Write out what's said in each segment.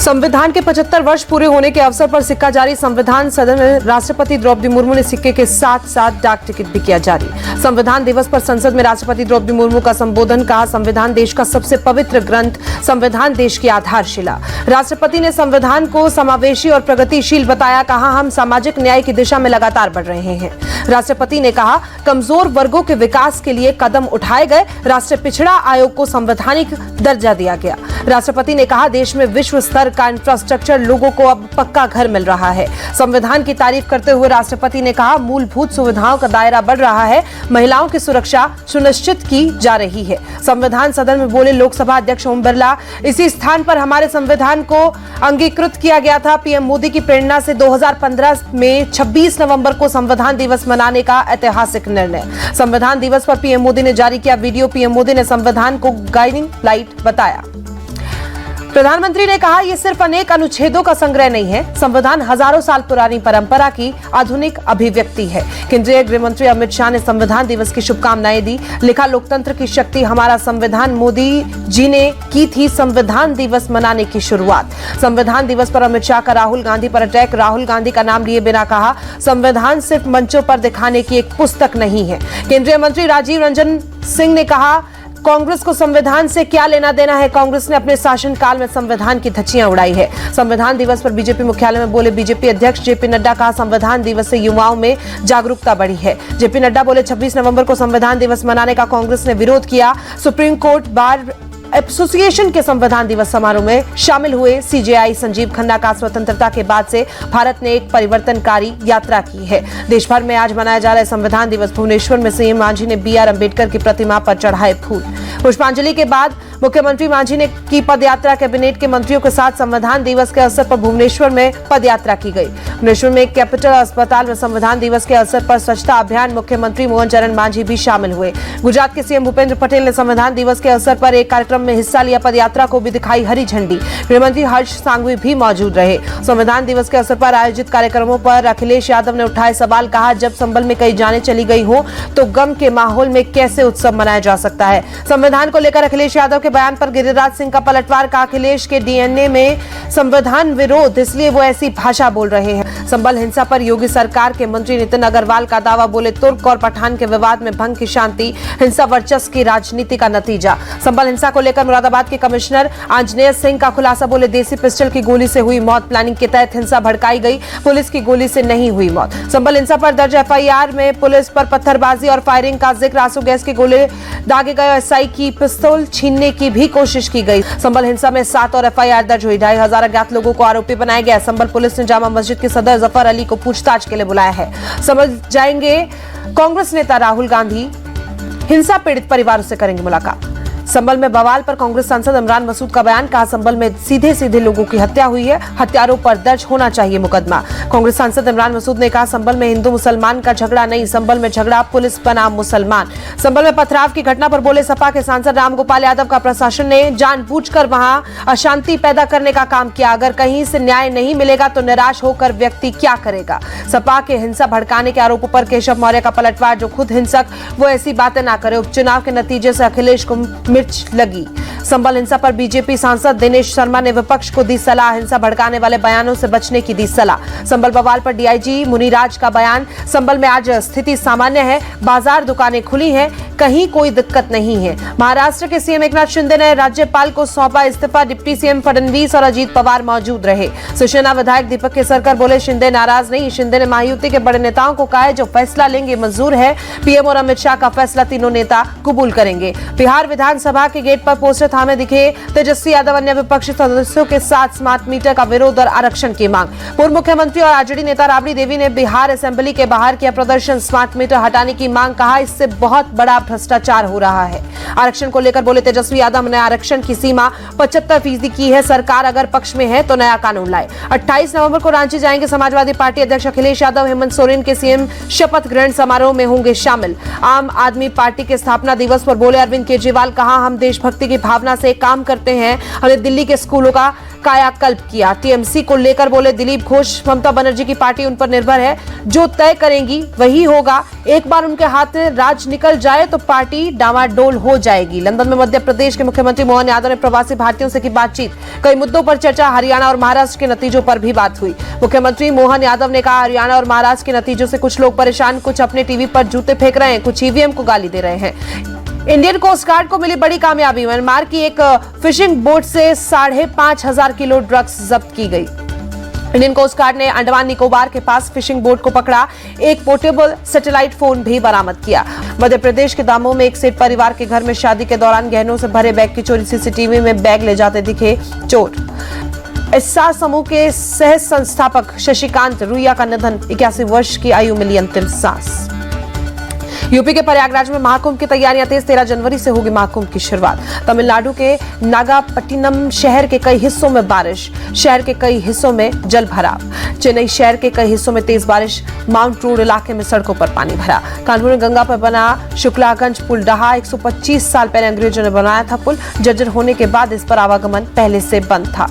संविधान के 75 वर्ष पूरे होने के अवसर पर सिक्का जारी। संविधान सदन में राष्ट्रपति द्रौपदी मुर्मू ने सिक्के के साथ साथ डाक टिकट भी किया जारी। संविधान दिवस पर संसद में राष्ट्रपति द्रौपदी मुर्मू का संबोधन। कहा, संविधान देश का सबसे पवित्र ग्रंथ, संविधान देश की आधारशिला। राष्ट्रपति ने संविधान को समावेशी और प्रगतिशील बताया। कहा, हम सामाजिक न्याय की दिशा में लगातार बढ़ रहे हैं। राष्ट्रपति ने कहा, कमजोर वर्गों के विकास के लिए कदम उठाए गए। राष्ट्रीय पिछड़ा आयोग को संवैधानिक दर्जा दिया गया। राष्ट्रपति ने कहा, देश में विश्व स्तर का इंफ्रास्ट्रक्चर, लोगों को अब पक्का घर मिल रहा है। संविधान की तारीफ करते हुए राष्ट्रपति ने कहा, मूलभूत सुविधाओं का दायरा बढ़ रहा है, महिलाओं की सुरक्षा सुनिश्चित की जा रही है। संविधान सदन में बोले लोकसभा अध्यक्ष ओम बिरला, इसी स्थान पर हमारे संविधान को अंगीकृत किया गया था। पीएम मोदी की प्रेरणा से 2015 में 26 नवंबर को संविधान दिवस मनाने का ऐतिहासिक निर्णय। संविधान दिवस पर पीएम मोदी ने जारी किया वीडियो। पीएम मोदी ने संविधान को गाइडिंग लाइट बताया। प्रधानमंत्री ने कहा, यह सिर्फ अनेक अनुच्छेदों का संग्रह नहीं है, संविधान हजारों साल पुरानी परंपरा की आधुनिक अभिव्यक्ति है। केंद्रीय गृह मंत्री अमित शाह ने संविधान दिवस की शुभकामनाएं दी। लिखा, लोकतंत्र की शक्ति हमारा संविधान, मोदी जी ने की थी संविधान दिवस मनाने की शुरुआत। संविधान दिवस पर अमित शाह का राहुल गांधी पर अटैक। राहुल गांधी का नाम लिए बिना कहा, संविधान सिर्फ मंचों पर दिखाने की एक पुस्तक नहीं है। केंद्रीय मंत्री राजीव रंजन सिंह ने कहा, कांग्रेस को संविधान से क्या लेना देना है। कांग्रेस ने अपने शासनकाल में संविधान की धज्जियां उड़ाई है। संविधान दिवस पर बीजेपी मुख्यालय में बोले बीजेपी अध्यक्ष जेपी नड्डा। कहा, संविधान दिवस से युवाओं में जागरूकता बढ़ी है। जेपी नड्डा बोले, 26 नवंबर को संविधान दिवस मनाने का कांग्रेस ने विरोध किया। सुप्रीम कोर्ट बार एसोसिएशन के संविधान दिवस समारोह में शामिल हुए सीजेआई संजीव खन्ना का स्वतंत्रता के बाद से भारत ने एक परिवर्तनकारी यात्रा की है। देश भर में आज मनाया जा रहा है संविधान दिवस। भुवनेश्वर में सीएम मांझी ने बीआर अंबेडकर की प्रतिमा पर चढ़ाए फूल। पुष्पांजलि के बाद मुख्यमंत्री मांझी ने की पदयात्रा। कैबिनेट के मंत्रियों के साथ संविधान दिवस के अवसर पर भुवनेश्वर में पदयात्रा की गई। भुवनेश्वर में एक कैपिटल अस्पताल में संविधान दिवस के अवसर पर स्वच्छता अभियान, मुख्यमंत्री मोहन चरण मांझी भी शामिल हुए। गुजरात के सीएम भूपेंद्र पटेल ने संविधान दिवस के अवसर पर एक कार्यक्रम में हिस्सा लिया। पदयात्रा को भी दिखाई हरी झंडी। गृहमंत्री हर्ष सांघवी भी मौजूद रहे। संविधान दिवस के अवसर पर आयोजित कार्यक्रमों पर अखिलेश यादव ने उठाए सवाल। कहा, जब संभल में कई जाने चली गई हो तो गम के माहौल में कैसे उत्सव मनाया जा सकता है। संविधान को लेकर अखिलेश यादव के बयान पर गिरिराज सिंह का पलटवार। का अखिलेश के डीएनए में संविधान विरोध, इसलिए वो ऐसी भाषा बोल रहे हैं। संभल हिंसा पर योगी सरकार के मंत्री नितिन अग्रवाल का दावा। बोले, तुर्क और पठान के विवाद में भंग की शांति, हिंसा वर्चस्व की राजनीति का नतीजा। संभल हिंसा को लेकर मुरादाबाद के कमिश्नर आंजनेय सिंह का खुलासा। बोले, देसी पिस्टल की गोली से हुई मौत, प्लानिंग के तहत हिंसा भड़काई गई, पुलिस की गोली से नहीं हुई मौत। संभल हिंसा पर दर्ज एफआईआर में पुलिस पर पत्थरबाजी और फायरिंग का जिक्र। आंसू गैस की गोले दागे गए, एसआई की पिस्तौल छीनने की भी कोशिश की गई। संभल हिंसा में 7 और एफआईआर दर्ज हुई। 2500 अज्ञात लोगों को आरोपी बनाया गया। संभल पुलिस ने जामा मस्जिद के सदर जफर अली को पूछताछ के लिए बुलाया है। समझ जाएंगे कांग्रेस नेता राहुल गांधी हिंसा पीड़ित परिवारों से करेंगे मुलाकात। संभल में बवाल पर कांग्रेस सांसद इमरान मसूद का बयान। कहा, संभल में सीधे सीधे लोगों की हत्या हुई है, हत्यारों पर दर्ज होना चाहिए मुकदमा। कांग्रेस सांसद इमरान मसूद ने कहा, संभल में हिंदू मुसलमान का झगड़ा नहीं, संभल में झगड़ा पुलिस बनाम मुसलमान। संभल में पथराव की घटना पर बोले सपा के सांसद रामगोपाल यादव का प्रशासन ने जानबूझकर वहां अशांति पैदा करने का काम किया। अगर कहीं से न्याय नहीं मिलेगा तो निराश होकर व्यक्ति क्या करेगा। सपा के हिंसा भड़काने के आरोपों पर केशव मौर्य का पलटवार। जो खुद हिंसक, वो ऐसी बातें ना करे। उपचुनाव के नतीजे से अखिलेश को मिर्च लगी। संभल हिंसा पर बीजेपी सांसद दिनेश शर्मा ने विपक्ष को दी सलाह। हिंसा भड़काने वाले बयानों से बचने की दी सलाह। संभल बवाल पर डीआईजी मुनिराज का बयान। संभल में आज स्थिति सामान्य है, बाजार दुकानें खुली हैं, कहीं कोई दिक्कत नहीं है। महाराष्ट्र के सीएम एकनाथ शिंदे ने राज्यपाल को सौंपा इस्तीफा। डिप्टी सीएम फडणवीस और अजीत पवार मौजूद रहे। शिवसेना विधायक दीपक केसरकर बोले, शिंदे नाराज नहीं। शिंदे ने महायुति के बड़े नेताओं को कहा है, जो फैसला लेंगे मंजूर है। पीएम और अमित शाह का फैसला तीनों नेता कबूल करेंगे। बिहार विधानसभा के गेट पर पोस्टर थामे दिखे तेजस्वी यादव। अन्य विपक्षी सदस्यों के साथ स्मार्ट मीटर का विरोध और आरक्षण की मांग। पूर्व मुख्यमंत्री और आरजेडी नेता राबड़ी देवी ने बिहार असेंबली के बाहर किया प्रदर्शन। स्मार्ट मीटर हटाने की मांग। कहा, इससे बहुत बड़ा भ्रष्टाचार हो रहा है। आरक्षण को लेकर बोले तेजस्वी यादव ने आरक्षण की सीमा 75% की है। सरकार अगर पक्ष में है तो नया कानून लाए। 28 नवंबर को रांची जाएंगे समाजवादी पार्टी अध्यक्ष अखिलेश यादव। हेमंत सोरेन के सीएम शपथ ग्रहण समारोह में होंगे शामिल। आम आदमी पार्टी के स्थापना दिवस पर बोले अरविंद केजरीवाल। कहा, हम देशभक्ति की भावना से काम करते हैं। हमने दिल्ली के स्कूलों का कायाकल्प किया। टीएमसी को लेकर बोले दिलीप घोष, ममता बनर्जी की पार्टी उन पर निर्भर है, जो तय करेंगी वही होगा। एक बार उनके हाथ में राज निकल जाए तो पार्टी डामाडोल हो जाएगी। लंदन में मध्य प्रदेश के मुख्यमंत्री मोहन यादव ने प्रवासी भारतीयों से की बातचीत। कई मुद्दों पर चर्चा, हरियाणा और महाराष्ट्र के नतीजों पर भी बात हुई। मुख्यमंत्री मोहन यादव ने कहा, हरियाणा और महाराष्ट्र के नतीजों से कुछ लोग परेशान, कुछ अपने टीवी पर जूते फेंक रहे हैं, कुछ ईवीएम को गाली दे रहे हैं। इंडियन कोस्ट गार्ड को मिली बड़ी कामयाबी, म्यांमार की एक फिशिंग बोट से 5,500 किलो ड्रग्स जब्त की गई। इंडियन कोस्ट गार्ड ने अंडमान निकोबार के पास फिशिंग बोट को पकड़ा, एक पोर्टेबल सैटेलाइट फोन भी बरामद किया। मध्य प्रदेश के दामोह में एक सेठ परिवार के घर में शादी के दौरान गहनों से भरे बैग की चोरी, सीसीटीवी में बैग ले जाते दिखे चोर। एस्सार समूह के सह संस्थापक शशिकांत रुइया का निधन, 81 वर्ष की आयु मिली अंतिम सांस। यूपी के प्रयागराज में महाकुंभ की तैयारियां तेज, 13 जनवरी से होगी महाकुंभ की शुरुआत। तमिलनाडु के नागापट्टिनम शहर के कई हिस्सों में बारिश, शहर के कई हिस्सों में जल भराव। चेन्नई शहर के कई हिस्सों में तेज बारिश, माउंट रोड इलाके में सड़कों पर पानी भरा। कानपुर में गंगा पर बना शुक्लागंज पुल ढहा, 125 साल पहले अंग्रेजों ने बनाया था पुल, जर्जर होने के बाद इस पर आवागमन पहले से बंद था।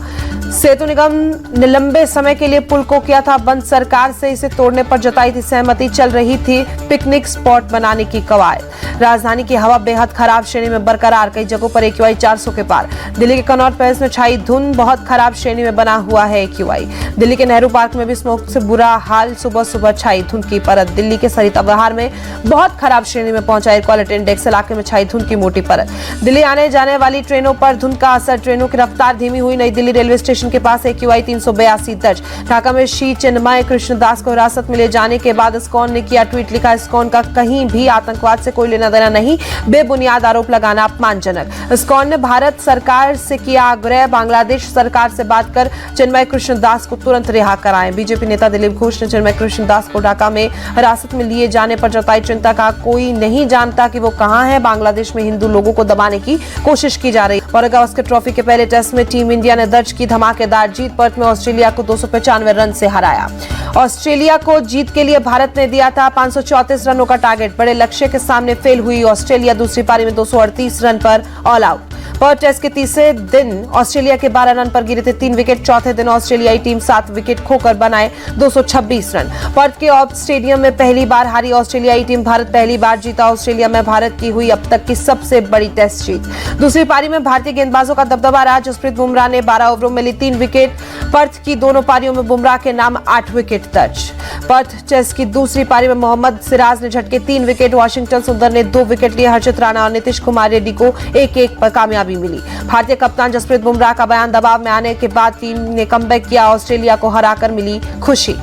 सेतु निगम ने लंबे समय के लिए पुल को किया था बंद, सरकार से इसे तोड़ने पर जताई थी सहमति। चल रही थी पिकनिक स्पॉट बनाने की कवायद। राजधानी की हवा बेहद खराब श्रेणी में बरकरार, कई जगहों पर AQI 400 के पार। दिल्ली के कनॉट पैलेस में छाई धुंध, बहुत खराब श्रेणी में बना हुआ है AQI। दिल्ली के नेहरू पार्क में भी स्मोक से बुरा हाल, सुबह सुबह छाई धुंध की परत। दिल्ली के सरिता विहार में बहुत खराब श्रेणी में पहुंचा एयर क्वालिटी इंडेक्स, इलाके में छाई धुंध की मोटी परत। दिल्ली आने जाने वाली ट्रेनों पर धुंध का असर, ट्रेनों की रफ्तार धीमी हुई। नई दिल्ली रेलवे स्टेशन के पास AQI 382 दर्ज। ढाका में श्री चिन्मय कृष्णदास को हिरासत में ले जाने के बाद इस्कॉन ने किया ट्वीट, लिखा, इस्कॉन का कहीं भी आतंकवाद से कोई लेना देना नहीं, बेबुनियाद आरोप लगाना अपमानजनक। इस्कॉन ने भारत सरकार से किया आग्रह, बांग्लादेश सरकार से बात कर चिन्मय कृष्णदास को तुरंत रिहा कराएं। बीजेपी नेता दिलीप घोष ने चिन्मय कृष्णदास को ढाका में हिरासत में लिए जाने पर जताई चिंता, कहा कोई नहीं जानता कि वो कहां है। बांग्लादेश में हिंदू लोगों को दबाने की कोशिश की जा रही। और गावस्कर ट्रॉफी के पहले टेस्ट में टीम इंडिया ने दर्ज की धमाकेदार जीत, पर्थ में ऑस्ट्रेलिया को 295 रन से हराया। ऑस्ट्रेलिया को जीत के लिए भारत ने दिया था 534 रनों का टारगेट, बड़े लक्ष्य के सामने फेल हुई ऑस्ट्रेलिया। दूसरी पारी में 238 रन पर ऑल आउट। पर्थ टेस्ट के तीसरे दिन ऑस्ट्रेलिया के 12 रन पर गिरे थे 3 विकेट। चौथे दिन ऑस्ट्रेलियाई टीम 7 विकेट खोकर बनाए 226 रन। पर्थ के ऑफ स्टेडियम में पहली बार हारी ऑस्ट्रेलियाई टीम, भारत पहली बार जीता। ऑस्ट्रेलिया में भारत की हुई अब तक की सबसे बड़ी टेस्ट जीत। दूसरी पारी में भारतीय गेंदबाजों का दबदबा रहा। जसप्रीत बुमराह ने 12 ओवरों में ली 3 विकेट। पर्थ की दोनों पारियों में बुमराह के नाम 8 विकेट दर्ज। पर्थ टेस्ट की दूसरी पारी में मोहम्मद सिराज ने झटके 3 विकेट। वाशिंगटन सुंदर ने 2 विकेट लिए। हर्षित राणा और नीतीश कुमार रेड्डी को 1-1 पर कामयाबी मिली। भारतीय कप्तान जसप्रीत बुमराह का बयान, दबाव में आने के बाद टीम ने कमबैक किया, ऑस्ट्रेलिया को हराकर मिली खुशी।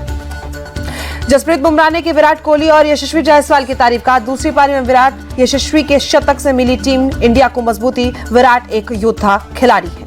जसप्रीत बुमराह ने की विराट कोहली और यशस्वी जायसवाल की तारीफ, कहा दूसरी पारी में विराट यशस्वी के शतक से मिली टीम इंडिया को मजबूती, विराट एक योद्धा खिलाड़ी है।